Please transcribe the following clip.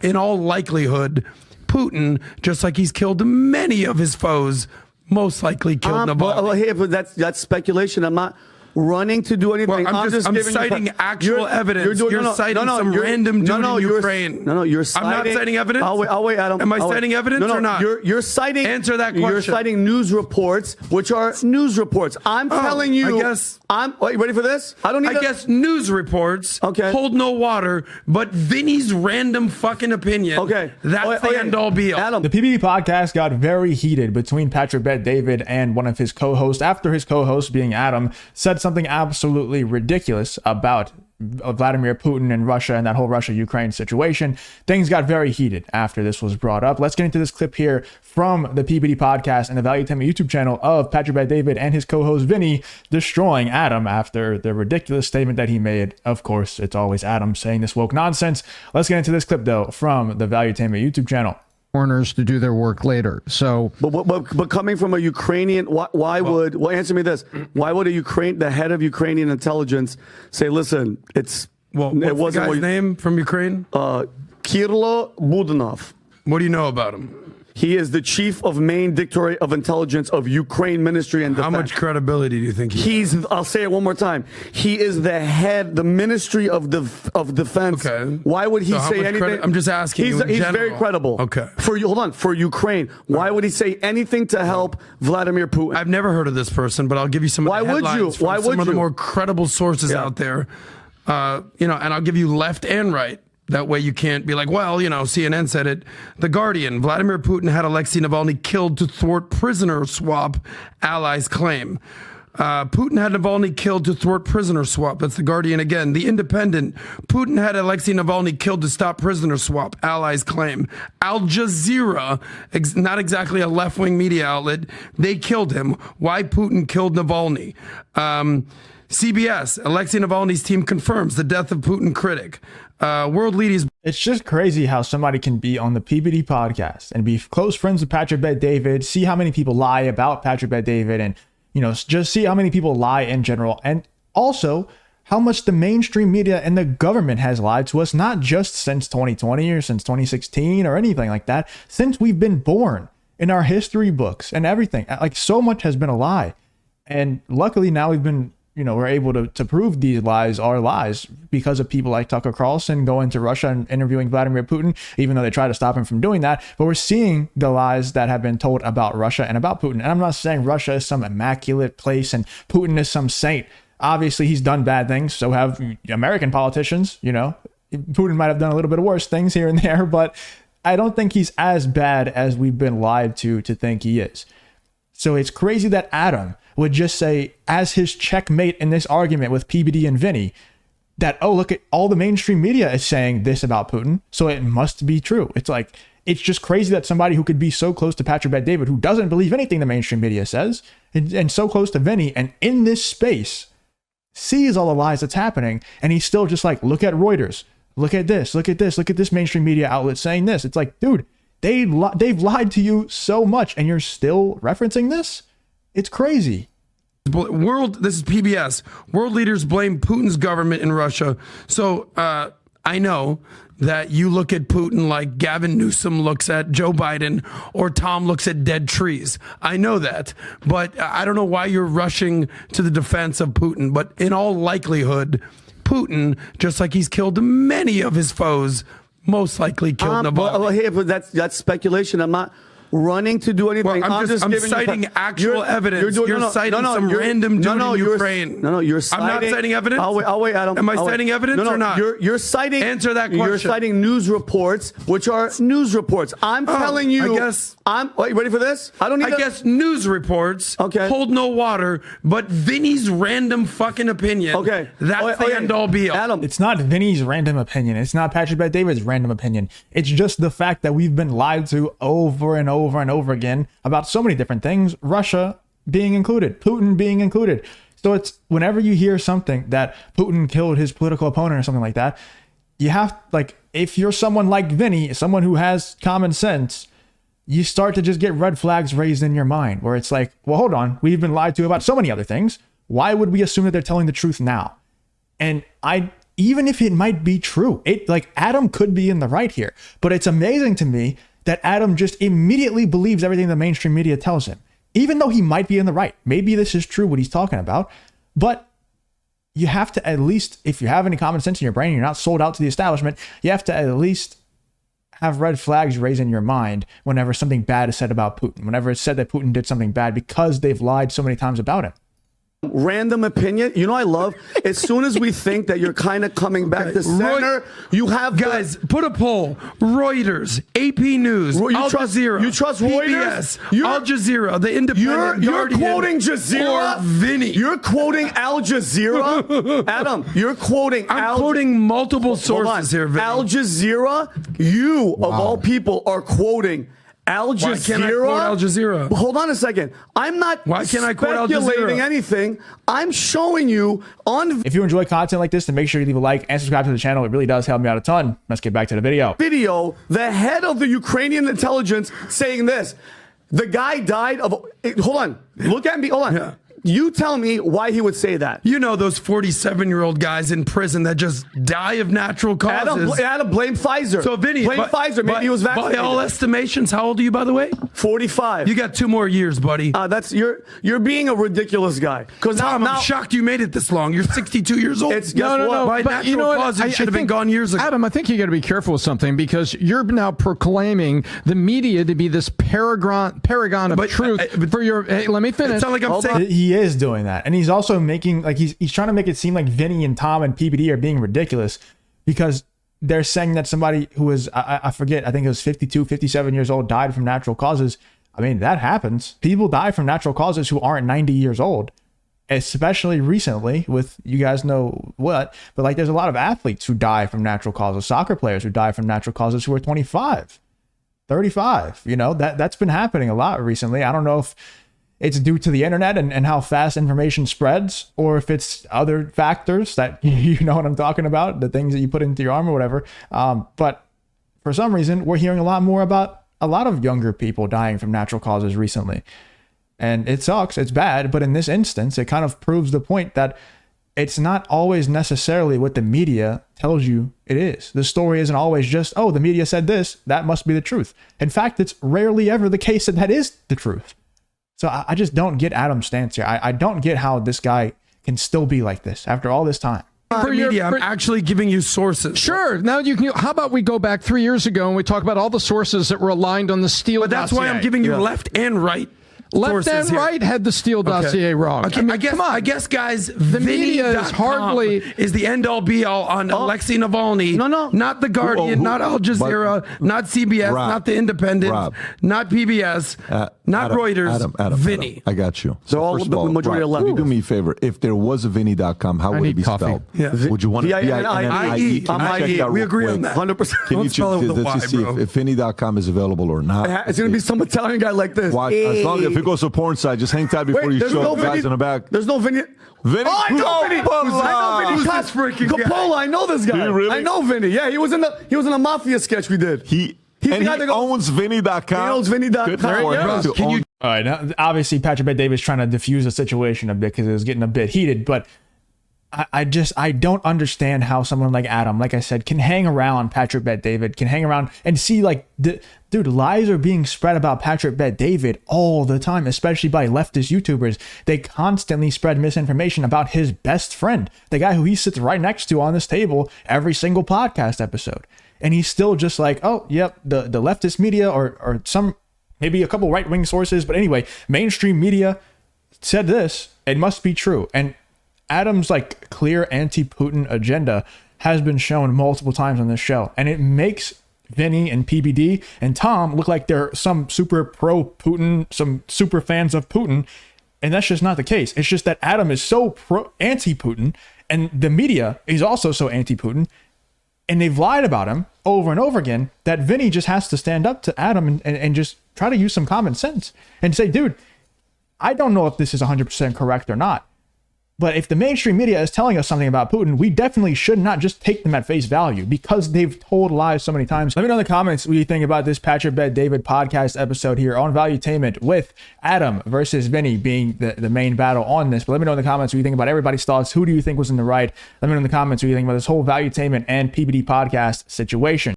in all likelihood, Putin, just like he's killed many of his foes, most likely killed Navalny. But that's speculation. I'm not running to do anything. Well, I'm citing actual evidence. You're citing some random dude in Ukraine. You're citing. I'm not citing evidence. I'll wait, Adam. Am I citing evidence or not? You're citing. Answer that question. You're citing news reports, which are news reports. I'm telling you. I guess. Wait, ready for this? I guess news reports hold no water, but Vinny's random fucking opinion. That's the end all be all. Adam. The PBD podcast got very heated between Patrick Bet-David and one of his co-hosts after his co-host, being Adam, said something absolutely ridiculous about Vladimir Putin and Russia and that whole Russia-Ukraine situation. Things got very heated after this was brought up. Let's get into this clip here from the PBD podcast and the Value Time YouTube channel of Patrick Bet-David and his co-host Vinny destroying Adam after the ridiculous statement that he made. Of course, it's always Adam saying this woke nonsense. Let's get into this clip though from the Value Time YouTube channel. Foreigners to do their work later. So, but coming from a Ukrainian, answer me this: why would the head of Ukrainian intelligence say, "Listen, it wasn't the guy's name from Ukraine? Kirlo Budanov." What do you know about him? He is the chief of main Directorate of Intelligence of Ukraine Ministry and Defense. How much credibility do you think he's? I'll say it one more time. He is the head, the Ministry of Defense. Okay. Why would he say anything? I'm just asking. He's very credible. Okay. For Ukraine, why would he say anything to help Vladimir Putin? I've never heard of this person, but I'll give you some. Why would you? Why would some of the more credible sources out there? And I'll give you left and right. That way you can't be like, well, CNN said it. The Guardian, Vladimir Putin had Alexei Navalny killed to thwart prisoner swap, allies claim. Putin had Navalny killed to thwart prisoner swap. That's the Guardian again. The Independent, Putin had Alexei Navalny killed to stop prisoner swap, allies claim. Al Jazeera, not exactly a left-wing media outlet, they killed him. Why Putin killed Navalny. CBS, Alexei Navalny's team confirms the death of Putin critic. World leaders. It's just crazy how somebody can be on the PBD podcast and be close friends with Patrick Bet-David, see how many people lie about Patrick Bet-David, and just see how many people lie in general, and also how much the mainstream media and the government has lied to us, not just since 2020 or since 2016 or anything like that, since we've been born, in our history books and everything. Like, so much has been a lie, and luckily now we're able to prove these lies are lies because of people like Tucker Carlson going to Russia and interviewing Vladimir Putin, even though they try to stop him from doing that. But we're seeing the lies that have been told about Russia and about Putin. And I'm not saying Russia is some immaculate place and Putin is some saint. Obviously, he's done bad things. So have American politicians. Putin might have done a little bit of worse things here and there, but I don't think he's as bad as we've been lied to think he is. So it's crazy that Adam would just say, as his checkmate in this argument with PBD and Vinny, that, oh, look at all the mainstream media is saying this about Putin, so it must be true. It's just crazy that somebody who could be so close to Patrick Bet-David, who doesn't believe anything the mainstream media says, and so close to Vinny, and in this space, sees all the lies that's happening, and he's still just like, look at Reuters, look at this mainstream media outlet saying this. It's like, dude, they've lied to you so much, and you're still referencing this? It's crazy. This is PBS. World leaders blame Putin's government in Russia. So I know that you look at Putin like Gavin Newsom looks at Joe Biden or Tom looks at dead trees. I know that. But I don't know why you're rushing to the defense of Putin. But in all likelihood, Putin, just like he's killed many of his foes, most likely killed Navalny. But that's speculation. I'm not running to do anything. Well, I'm citing actual evidence. You're citing some random dude in Ukraine. You're citing. I'm not citing evidence. I'll wait, Adam. Am I citing evidence or not? You're citing. Answer that question. You're citing news reports, which are news reports. I'm telling you. I guess. Ready for this? I guess news reports hold no water, but Vinny's random fucking opinion. That's the end all be all. Adam, it's not Vinny's random opinion. It's not Patrick Bet-David's random opinion. It's just the fact that we've been lied to over and over and over again about so many different things, Russia being included, Putin being included. So it's whenever you hear something that Putin killed his political opponent or something like that, you have, if you're someone like Vinny, someone who has common sense, you start to just get red flags raised in your mind where it's like, well, hold on, we've been lied to about so many other things. Why would we assume that they're telling the truth now? And even if it might be true, like Adam could be in the right here, but it's amazing to me that Adam just immediately believes everything the mainstream media tells him, even though he might be in the right. Maybe this is true what he's talking about, but you have to at least, if you have any common sense in your brain, you're not sold out to the establishment, you have to at least have red flags raised in your mind whenever something bad is said about Putin, whenever it's said that Putin did something bad, because they've lied so many times about him. Random opinion. You know, I love as soon as we think that you're kind of coming back to center, you have guys put a poll. Reuters, AP News, Al Jazeera. You trust Reuters? PBS, Al Jazeera, The Independent, You're Guardian, quoting Jazeera. or Vinny. You're quoting Al Jazeera, Adam. You're quoting. I'm quoting multiple sources here. Vinny. Al Jazeera. You of all people are quoting Al Jazeera. Why can't I quote Al Jazeera? Hold on a second. I'm not Why can't I quote Al Jazeera? speculating anything. I'm showing you on If you enjoy content like this, then make sure you leave a like and subscribe to the channel. It really does help me out a ton. Let's get back to the video. The head of the Ukrainian intelligence saying this. The guy died of... Hold on. Look at me. Hold on. Yeah. You tell me why he would say that. You know those 47-year-old guys in prison that just die of natural causes. Adam blame Pfizer. So Vinny, blame Pfizer. Maybe he was vaccinated. By all estimations, how old are you, by the way? 45. You got 2 more years, buddy. You're being a ridiculous guy. Because Tom, I'm shocked you made it this long. You're 62 years old. No. By But natural you know what? causes, I should have been think, gone years ago. Adam, I think you got to be careful with something, because you're now proclaiming the media to be this paragon of truth for your. Hey, let me finish. It's not like I'm saying. He is doing that. And he's also making, like, he's trying to make it seem like Vinny and Tom and PBD are being ridiculous, because they're saying that somebody who was, I forget, I think it was 52, 57 years old, died from natural causes. I mean, that happens. People die from natural causes who aren't 90 years old, especially recently with, you guys know what, but like there's a lot of athletes who die from natural causes, soccer players who die from natural causes who are 25, 35. You know, that's been happening a lot recently. I don't know if it's due to the internet and how fast information spreads, or if it's other factors that, you know what I'm talking about, the things that you put into your arm or whatever. But for some reason, we're hearing a lot more about a lot of younger people dying from natural causes recently. And it sucks. It's bad. But in this instance, it kind of proves the point that it's not always necessarily what the media tells you it is. The story isn't always just, oh, the media said this, that must be the truth. In fact, it's rarely ever the case that is the truth. So I just don't get Adam's stance here. I don't get how this guy can still be like this after all this time. For media, I'm actually giving you sources. Sure. Now you can. How about we go back 3 years ago and we talk about all the sources that were aligned on the Steele But that's why I'm giving you left and right. Left and right had the Steele dossier wrong. Okay, I mean, come on. I guess, guys, the media is hardly is the end all be all on Alexei Navalny. No. Not the Guardian, not Al Jazeera, not CBS, not the Independent, not PBS, not Adam, Reuters. Adam, Vinny. I got you. So all first the of all, majority are left. You do me a favor. If there was a Vinny.com, how would it need be coffee. spelled? Yeah. Would you want to V-I-N-I-E. Can you check that We real agree quick? on that. 100%. Can you spell it with a let's Y, just see bro. if Vinny.com is available or not. It's going to be some Italian guy like this. Watch, as long as if it goes to porn site, just hang tight before you there's show no the guys Vinny- in the back. There's no Vinny. Vinny? Oh, I know Vinny. I know Vinny. Who's this freaking guy? Coppola. I know this guy. Do you really? I know Vinny. Yeah, he was in a mafia sketch we did. He the guy that goes- owns Vinny.com. He owns Vinny.com. Good for Yeah. him to own. All right. Now, obviously, Patrick Bet David's trying to diffuse the situation a bit because it was getting a bit heated, but I don't understand how someone like Adam, like I said, can hang around Patrick Bet David, can hang around and see like, dude, lies are being spread about Patrick Bet David all the time, especially by leftist YouTubers. They constantly spread misinformation about his best friend, the guy who he sits right next to on this table every single podcast episode. And he's still just like, oh, yep, the leftist media or some, maybe a couple right-wing sources. But anyway, mainstream media said this, it must be true. And Adam's like clear anti-Putin agenda has been shown multiple times on this show. And it makes Vinny and PBD and Tom look like they're some super pro-Putin, some super fans of Putin. And that's just not the case. It's just that Adam is so anti-Putin and the media is also so anti-Putin. And they've lied about him over and over again that Vinny just has to stand up to Adam and just try to use some common sense and say, dude, I don't know if this is 100% correct or not, But if the mainstream media is telling us something about Putin, we definitely should not just take them at face value because they've told lies so many times. Let me know in the comments what you think about this Patrick Bet David podcast episode here on Valuetainment, with Adam versus Vinny being the main battle on this. But let me know in the comments what you think about everybody's thoughts. Who do you think was in the right? Let me know in the comments what you think about this whole Valuetainment and PBD podcast situation.